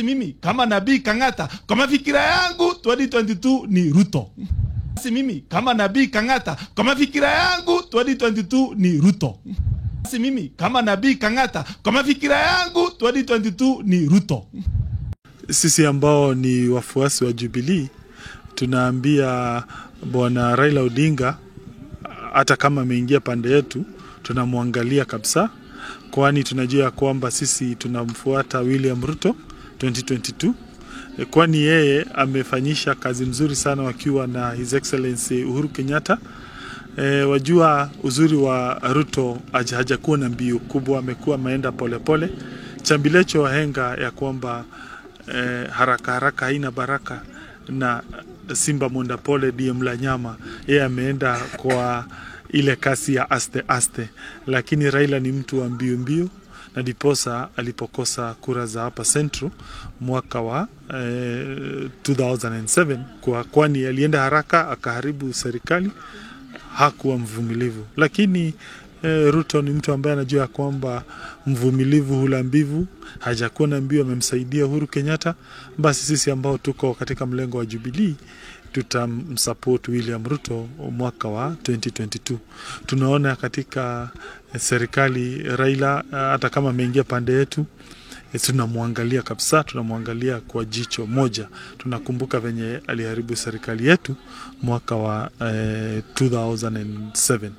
Mimi kama Nabii Kang'ata, kwa mafikira yangu 2022 ni Ruto. Mimi kama Nabii Kang'ata, kwa mafikira yangu 2022 ni Ruto. Mimi kama Nabii Kang'ata, kwa mafikira yangu 2022 ni Ruto. Sisi ambao ni wafuasi wa Jubilee tunaambia Bwana Raila Odinga, hata kama ameingia pande yetu, tunamwangalia kabisa, kwani tunajua kwamba sisi tunamfuata William Ruto 2022, kwani yeye amefanyisha kazi nzuri sana wakiwa na His Excellency Uhuru Kenyatta. Wajua uzuri wa Ruto hajakuwa na mbio kubwa, amekuwa ameenda polepole. Chambilecho wahenga ya kwamba haraka haraka haina baraka, na simba mwenda pole ndiye mla nyama. Yeye ameenda kwa ile kasi ya aste aste, lakini Raila ni mtu wa mbio mbio, na diposa alipokosa kura za hapa Central mwaka wa 2007 kwani alienda haraka akaharibu serikali, hakuwa mvumilivu. Lakini Ruto ni mtu ambaye anajua kwamba mvumilivu hula mbivu, hajakuwa na mbio, amemsaidia Uhuru Kenyatta. Basi sisi ambao tuko katika mlengo wa Jubilee tutamsupport William Ruto mwaka wa 2022. Tunaona katika serikali Raila, hata kama ameingia pande yetu, tunamwangalia kabisa, tunamwangalia kwa jicho moja. Tunakumbuka venye aliharibu serikali yetu mwaka wa 2007.